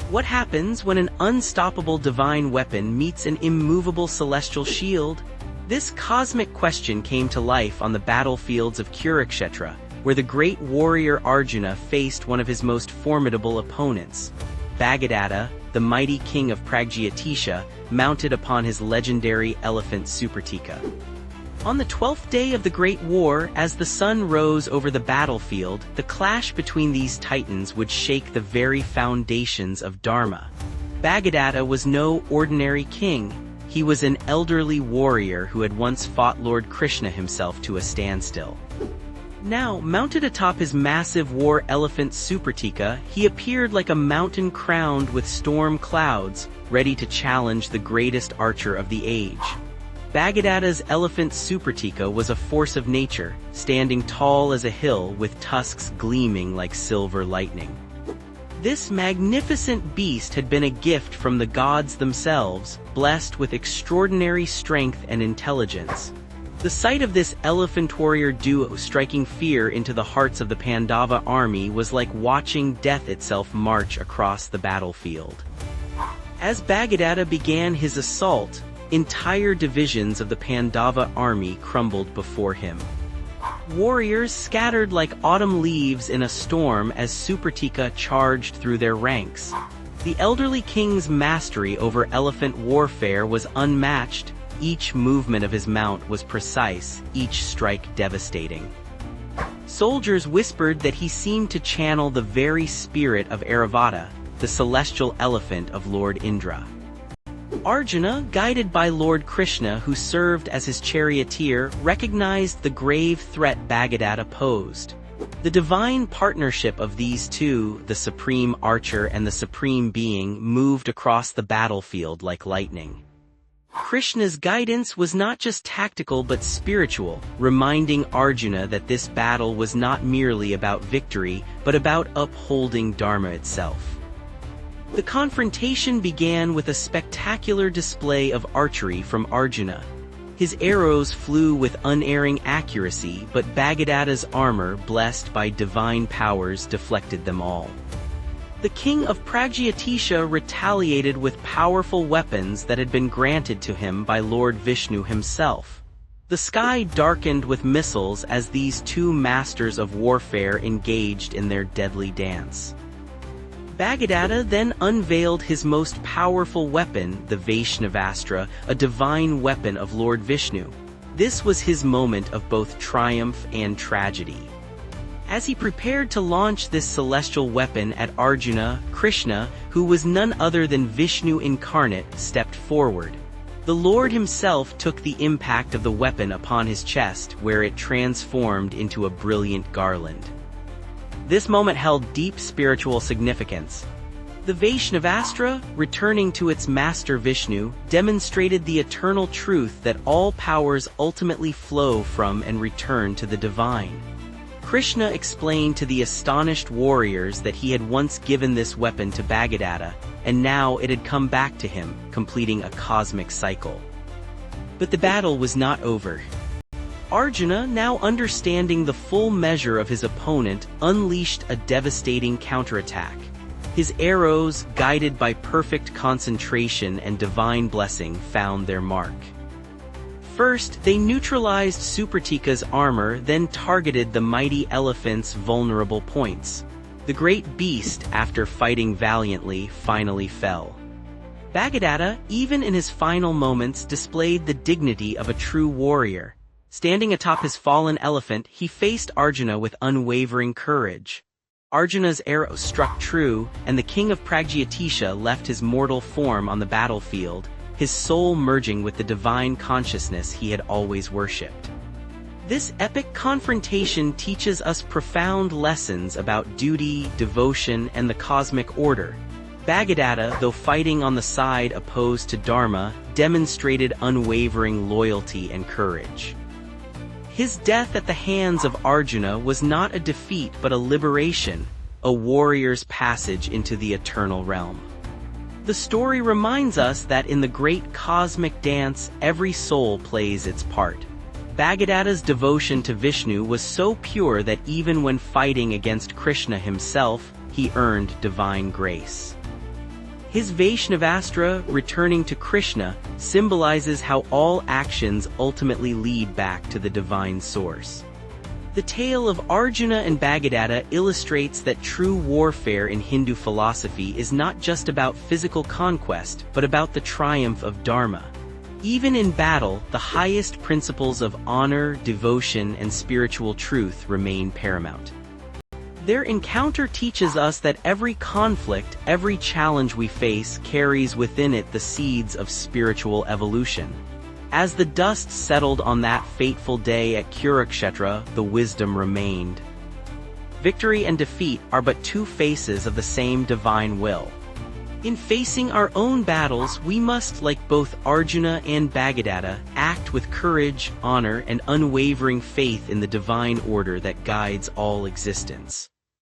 What happens when an unstoppable divine weapon meets an immovable celestial shield? This cosmic question came to life on the battlefields of Kurukshetra, where the great warrior Arjuna faced one of his most formidable opponents. Bhagadata, the mighty king of Pragyatisha, mounted upon his legendary elephant Supratika. On the 12th day of the Great War, as the sun rose over the battlefield, the clash between these titans would shake the very foundations of Dharma. Bhagadata was no ordinary king. He was an elderly warrior who had once fought Lord Krishna himself to a standstill. Now, mounted atop his massive war elephant Supratika, he appeared like a mountain crowned with storm clouds, ready to challenge the greatest archer of the age. Bhagadata's elephant Supratika was a force of nature, standing tall as a hill with tusks gleaming like silver lightning. This magnificent beast had been a gift from the gods themselves, blessed with extraordinary strength and intelligence. The sight of this elephant warrior duo striking fear into the hearts of the Pandava army was like watching death itself march across the battlefield. As Bhagadata began his assault, entire divisions of the Pandava army crumbled before him. Warriors scattered like autumn leaves in a storm as Supratika charged through their ranks. The elderly king's mastery over elephant warfare was unmatched. Each movement of his mount was precise, each strike devastating. Soldiers whispered that he seemed to channel the very spirit of Airavata, the celestial elephant of Lord Indra. Arjuna, guided by Lord Krishna who served as his charioteer, recognized the grave threat Bhagadata posed. The divine partnership of these two, the supreme archer and the supreme being, moved across the battlefield like lightning. Krishna's guidance was not just tactical but spiritual, reminding Arjuna that this battle was not merely about victory, but about upholding Dharma itself. The confrontation began with a spectacular display of archery from Arjuna. His arrows flew with unerring accuracy, but Bhagadata's armor, blessed by divine powers, deflected them all. The king of Pragyatisha retaliated with powerful weapons that had been granted to him by Lord Vishnu himself. The sky darkened with missiles as these two masters of warfare engaged in their deadly dance. Bhagadata then unveiled his most powerful weapon, the Vaishnavastra, a divine weapon of Lord Vishnu. This was his moment of both triumph and tragedy. As he prepared to launch this celestial weapon at Arjuna, Krishna, who was none other than Vishnu incarnate, stepped forward. The Lord himself took the impact of the weapon upon his chest, where it transformed into a brilliant garland. This moment held deep spiritual significance. The Vaishnavastra, returning to its master Vishnu, demonstrated the eternal truth that all powers ultimately flow from and return to the divine. Krishna explained to the astonished warriors that he had once given this weapon to Bhagadata, and now it had come back to him, completing a cosmic cycle. But the battle was not over. Arjuna, now understanding the full measure of his opponent, unleashed a devastating counterattack. His arrows, guided by perfect concentration and divine blessing, found their mark. First, they neutralized Supratika's armor, then targeted the mighty elephant's vulnerable points. The great beast, after fighting valiantly, finally fell. Bhagadata, even in his final moments, displayed the dignity of a true warrior. Standing atop his fallen elephant, he faced Arjuna with unwavering courage. Arjuna's arrow struck true, and the king of Pragyatisha left his mortal form on the battlefield, his soul merging with the divine consciousness he had always worshipped. This epic confrontation teaches us profound lessons about duty, devotion, and the cosmic order. Bhagadata, though fighting on the side opposed to Dharma, demonstrated unwavering loyalty and courage. His death at the hands of Arjuna was not a defeat but a liberation, a warrior's passage into the eternal realm. The story reminds us that in the great cosmic dance, every soul plays its part. Bhagadata's devotion to Vishnu was so pure that even when fighting against Krishna himself, he earned divine grace. His Vaishnavastra, returning to Krishna, symbolizes how all actions ultimately lead back to the divine source. The tale of Arjuna and Bhagadata illustrates that true warfare in Hindu philosophy is not just about physical conquest, but about the triumph of Dharma. Even in battle, the highest principles of honor, devotion, and spiritual truth remain paramount. Their encounter teaches us that every conflict, every challenge we face carries within it the seeds of spiritual evolution. As the dust settled on that fateful day at Kurukshetra, the wisdom remained. Victory and defeat are but two faces of the same divine will. In facing our own battles, we must, like both Arjuna and Bhagadata, act with courage, honor, and unwavering faith in the divine order that guides all existence.